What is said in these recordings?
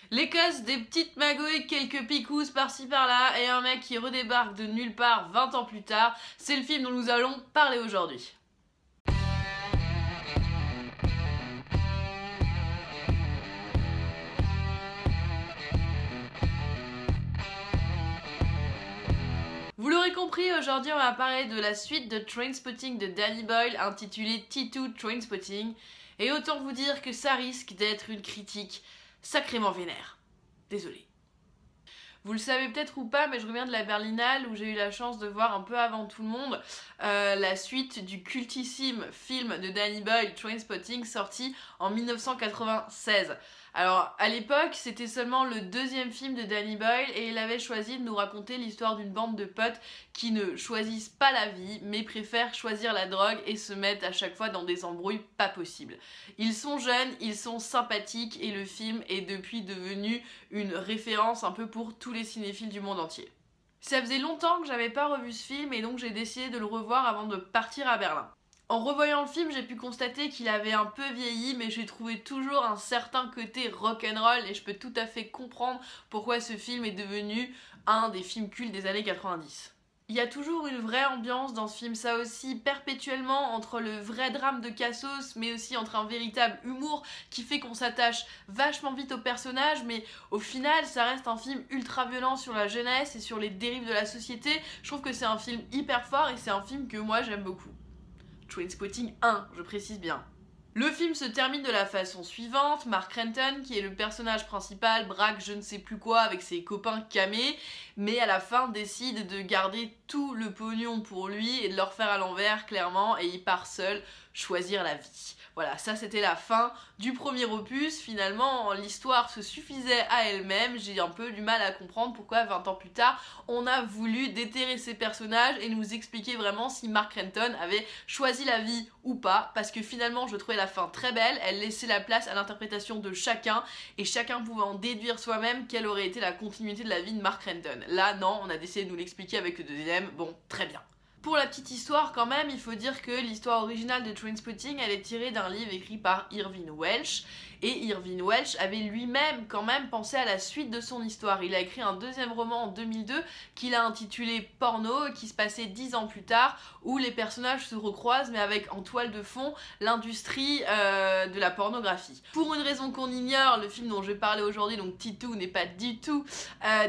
L'Écosse, des petites magouilles, quelques picousses par-ci par-là et un mec qui redébarque de nulle part 20 ans plus tard, c'est le film dont nous allons parler aujourd'hui. Vous l'aurez compris, aujourd'hui on va parler de la suite de Trainspotting de Danny Boyle intitulée T2 Trainspotting, et autant vous dire que ça risque d'être une critique sacrément vénère. Désolée. Vous le savez peut-être ou pas, mais je reviens de la Berlinale où j'ai eu la chance de voir un peu avant tout le monde la suite du cultissime film de Danny Boyle, Trainspotting, sorti en 1996. Alors à l'époque c'était seulement le deuxième film de Danny Boyle et il avait choisi de nous raconter l'histoire d'une bande de potes qui ne choisissent pas la vie mais préfèrent choisir la drogue et se mettent à chaque fois dans des embrouilles pas possibles. Ils sont jeunes, ils sont sympathiques et le film est depuis devenu une référence un peu pour tous les cinéphiles du monde entier. Ça faisait longtemps que j'avais pas revu ce film et donc j'ai décidé de le revoir avant de partir à Berlin. En revoyant le film, j'ai pu constater qu'il avait un peu vieilli, mais j'ai trouvé toujours un certain côté rock'n'roll et je peux tout à fait comprendre pourquoi ce film est devenu un des films cultes des années 90. Il y a toujours une vraie ambiance dans ce film, ça aussi, perpétuellement, entre le vrai drame de Cassos, mais aussi entre un véritable humour qui fait qu'on s'attache vachement vite au personnage, mais au final, ça reste un film ultra violent sur la jeunesse et sur les dérives de la société. Je trouve que c'est un film hyper fort et c'est un film que moi j'aime beaucoup. Trainspotting 1, je précise bien. Le film se termine de la façon suivante. Mark Renton, qui est le personnage principal, braque je ne sais plus quoi avec ses copains camés, mais à la fin décide de garder tout le pognon pour lui et de leur faire à l'envers clairement, et il part seul choisir la vie. Voilà, ça c'était la fin du premier opus. Finalement, l'histoire se suffisait à elle-même. J'ai un peu du mal à comprendre pourquoi 20 ans plus tard, on a voulu déterrer ces personnages et nous expliquer vraiment si Mark Renton avait choisi la vie ou pas, parce que finalement je trouvais la fin très belle, elle laissait la place à l'interprétation de chacun et chacun pouvait en déduire soi-même quelle aurait été la continuité de la vie de Mark Renton. Là non, on a décidé de nous l'expliquer avec le deuxième, bon, très bien. Pour la petite histoire quand même, il faut dire que l'histoire originale de Trainspotting, elle est tirée d'un livre écrit par Irvine Welsh, et Irvine Welsh avait lui-même quand même pensé à la suite de son histoire. Il a écrit un deuxième roman en 2002 qu'il a intitulé Porno, qui se passait 10 ans plus tard, où les personnages se recroisent mais avec en toile de fond l'industrie de la pornographie. Pour une raison qu'on ignore, le film dont je vais parler aujourd'hui, donc T2, n'est pas du tout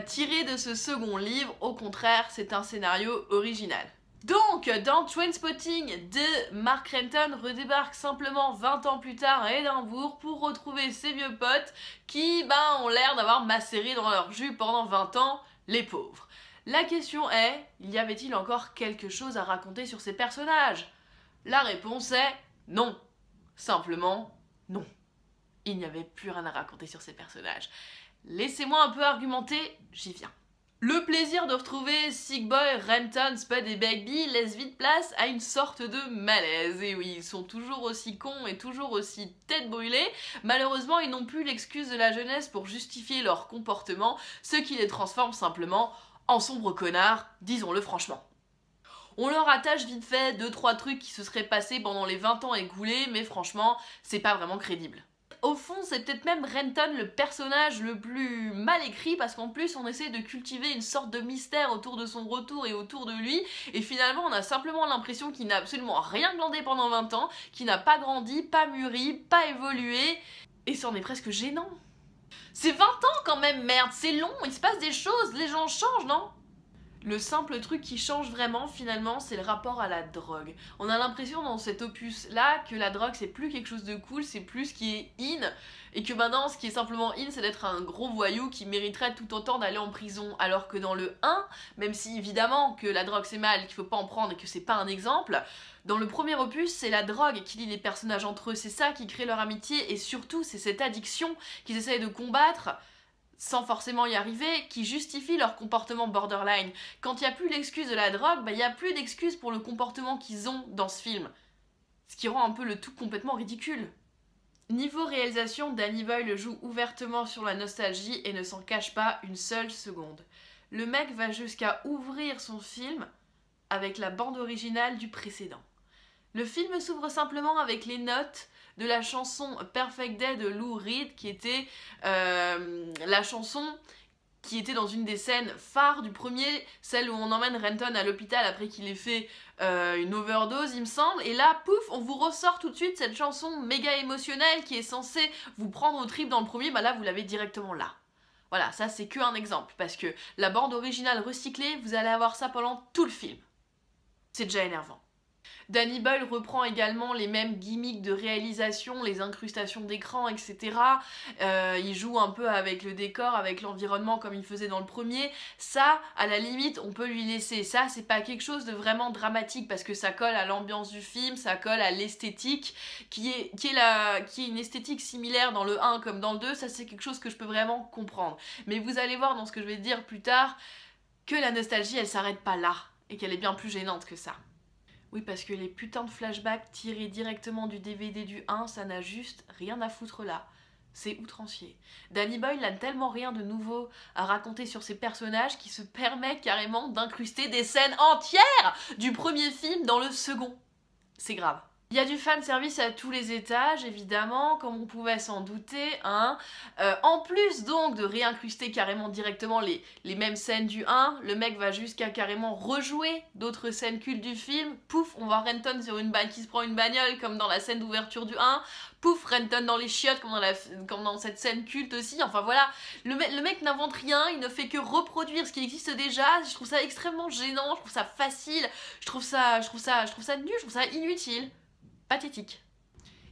tiré de ce second livre, au contraire c'est un scénario original. Donc, dans Trainspotting 2, Mark Renton redébarque simplement 20 ans plus tard à Édimbourg pour retrouver ses vieux potes qui, ont l'air d'avoir macéré dans leur jus pendant 20 ans, les pauvres. La question est, y avait-il encore quelque chose à raconter sur ces personnages? La réponse est non. Simplement non. Il n'y avait plus rien à raconter sur ces personnages. Laissez-moi un peu argumenter, j'y viens. Le plaisir de retrouver Sick Boy, Renton, Spud et Begbie laisse vite place à une sorte de malaise. Et oui, ils sont toujours aussi cons et toujours aussi tête brûlée. Malheureusement, ils n'ont plus l'excuse de la jeunesse pour justifier leur comportement, ce qui les transforme simplement en sombres connards, disons-le franchement. On leur attache vite fait 2-3 trucs qui se seraient passés pendant les 20 ans écoulés, mais franchement, c'est pas vraiment crédible. Au fond, c'est peut-être même Renton le personnage le plus mal écrit parce qu'en plus on essaie de cultiver une sorte de mystère autour de son retour et autour de lui et finalement on a simplement l'impression qu'il n'a absolument rien glandé pendant 20 ans, qu'il n'a pas grandi, pas mûri, pas évolué et c'en est presque gênant. C'est 20 ans quand même, merde, c'est long, il se passe des choses, les gens changent, non ? Le simple truc qui change vraiment finalement, c'est le rapport à la drogue. On a l'impression dans cet opus là que la drogue c'est plus quelque chose de cool, c'est plus ce qui est in, et que maintenant ce qui est simplement in c'est d'être un gros voyou qui mériterait tout autant d'aller en prison, alors que dans le 1, même si évidemment que la drogue c'est mal, qu'il faut pas en prendre et que c'est pas un exemple, dans le premier opus c'est la drogue qui lie les personnages entre eux, c'est ça qui crée leur amitié et surtout c'est cette addiction qu'ils essayent de combattre sans forcément y arriver, qui justifie leur comportement borderline. Quand il n'y a plus l'excuse de la drogue, il n'y a plus d'excuse pour le comportement qu'ils ont dans ce film. Ce qui rend un peu le tout complètement ridicule. Niveau réalisation, Danny Boyle joue ouvertement sur la nostalgie et ne s'en cache pas une seule seconde. Le mec va jusqu'à ouvrir son film avec la bande originale du précédent. Le film s'ouvre simplement avec les notes de la chanson Perfect Day de Lou Reed, qui était la la chanson qui était dans une des scènes phares du premier, celle où on emmène Renton à l'hôpital après qu'il ait fait une overdose, il me semble, et là, pouf, on vous ressort tout de suite cette chanson méga émotionnelle qui est censée vous prendre au trip dans le premier, bah là, vous l'avez directement là. Voilà, ça c'est qu'un exemple, parce que la bande originale recyclée, vous allez avoir ça pendant tout le film. C'est déjà énervant. Danny Boyle reprend également les mêmes gimmicks de réalisation, les incrustations d'écran, etc. Il joue un peu avec le décor, avec l'environnement comme il faisait dans le premier. Ça, à la limite, on peut lui laisser. Ça, c'est pas quelque chose de vraiment dramatique parce que ça colle à l'ambiance du film, ça colle à l'esthétique qui est une esthétique similaire dans le 1 comme dans le 2. Ça, c'est quelque chose que je peux vraiment comprendre. Mais vous allez voir dans ce que je vais dire plus tard que la nostalgie, elle s'arrête pas là et qu'elle est bien plus gênante que ça. Oui, parce que les putains de flashbacks tirés directement du DVD du 1, ça n'a juste rien à foutre là. C'est outrancier. Danny Boyle n'a tellement rien de nouveau à raconter sur ses personnages qu'il se permet carrément d'incruster des scènes entières du premier film dans le second. C'est grave. Il y a du fanservice à tous les étages, évidemment, comme on pouvait s'en douter, hein. En plus donc de réincruster carrément directement les mêmes scènes du 1, le mec va jusqu'à carrément rejouer d'autres scènes cultes du film. Pouf, on voit Renton sur une balle qui se prend une bagnole, comme dans la scène d'ouverture du 1. Pouf, Renton dans les chiottes, comme dans cette scène culte aussi. Enfin voilà, le mec n'invente rien, il ne fait que reproduire ce qui existe déjà. Je trouve ça extrêmement gênant, je trouve ça facile, je trouve ça nul, je trouve ça inutile. Pathétique.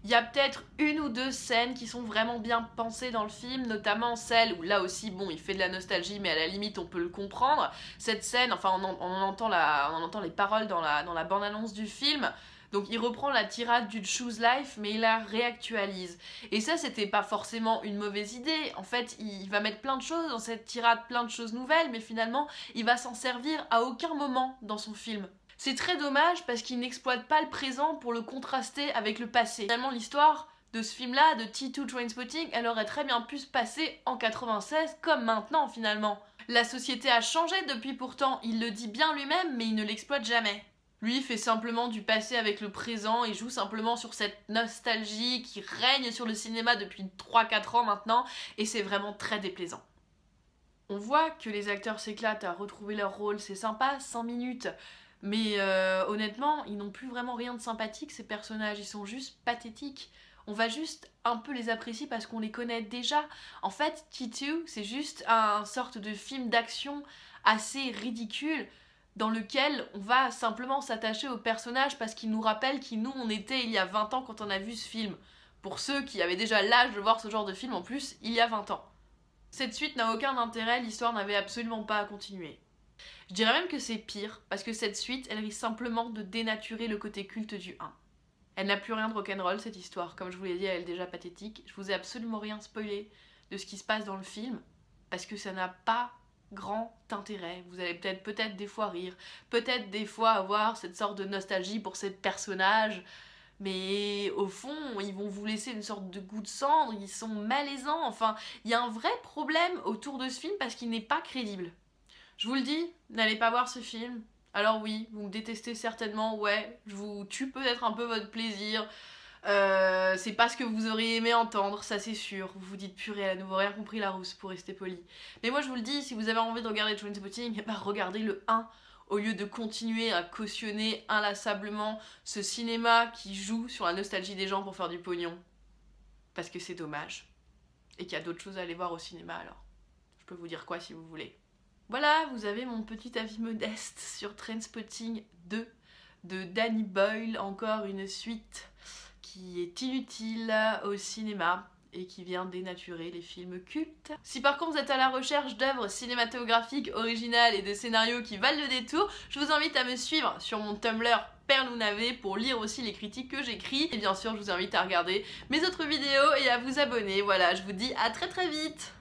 Il y a peut-être une ou deux scènes qui sont vraiment bien pensées dans le film, notamment celle où là aussi, bon, il fait de la nostalgie, mais à la limite, on peut le comprendre. Cette scène, enfin, on entend les paroles dans la bande-annonce du film. Donc il reprend la tirade du Choose Life, mais il la réactualise. Et ça, c'était pas forcément une mauvaise idée. En fait, il va mettre plein de choses dans cette tirade, plein de choses nouvelles, mais finalement, il va s'en servir à aucun moment dans son film. C'est très dommage parce qu'il n'exploite pas le présent pour le contraster avec le passé. Finalement, l'histoire de ce film-là, de T2 Trainspotting, elle aurait très bien pu se passer en 96 comme maintenant finalement. La société a changé depuis pourtant, il le dit bien lui-même, mais il ne l'exploite jamais. Lui, il fait simplement du passé avec le présent et joue simplement sur cette nostalgie qui règne sur le cinéma depuis 3-4 ans maintenant, et c'est vraiment très déplaisant. On voit que les acteurs s'éclatent à retrouver leur rôle, c'est sympa, 100 minutes. Mais honnêtement, ils n'ont plus vraiment rien de sympathique, ces personnages, ils sont juste pathétiques. On va juste un peu les apprécier parce qu'on les connaît déjà. En fait, T2, c'est juste un sorte de film d'action assez ridicule dans lequel on va simplement s'attacher aux personnages parce qu'ils nous rappellent qui nous on était il y a 20 ans quand on a vu ce film. Pour ceux qui avaient déjà l'âge de voir ce genre de film en plus, il y a 20 ans. Cette suite n'a aucun intérêt, l'histoire n'avait absolument pas à continuer. Je dirais même que c'est pire, parce que cette suite, elle risque simplement de dénaturer le côté culte du 1. Elle n'a plus rien de rock'n'roll cette histoire, comme je vous l'ai dit, elle est déjà pathétique. Je vous ai absolument rien spoilé de ce qui se passe dans le film, parce que ça n'a pas grand intérêt. Vous allez peut-être des fois rire, peut-être des fois avoir cette sorte de nostalgie pour ces personnages, mais au fond, ils vont vous laisser une sorte de goût de cendre, ils sont malaisants, enfin, il y a un vrai problème autour de ce film parce qu'il n'est pas crédible. Je vous le dis, n'allez pas voir ce film. Alors oui, vous me détestez certainement, ouais, je vous tue peut-être un peu votre plaisir. C'est pas ce que vous auriez aimé entendre, ça c'est sûr. Vous vous dites purée, elle a nouveau rien compris la rousse, pour rester poli. Mais moi je vous le dis, si vous avez envie de regarder Trainspotting, bah regardez le 1 au lieu de continuer à cautionner inlassablement ce cinéma qui joue sur la nostalgie des gens pour faire du pognon. Parce que c'est dommage. Et qu'il y a d'autres choses à aller voir au cinéma alors. Je peux vous dire quoi si vous voulez. Voilà, vous avez mon petit avis modeste sur Trainspotting 2 de Danny Boyle, encore une suite qui est inutile au cinéma et qui vient dénaturer les films cultes. Si par contre vous êtes à la recherche d'œuvres cinématographiques originales et de scénarios qui valent le détour, je vous invite à me suivre sur mon Tumblr Perlounavé pour lire aussi les critiques que j'écris. Et bien sûr, je vous invite à regarder mes autres vidéos et à vous abonner. Voilà, je vous dis à très vite.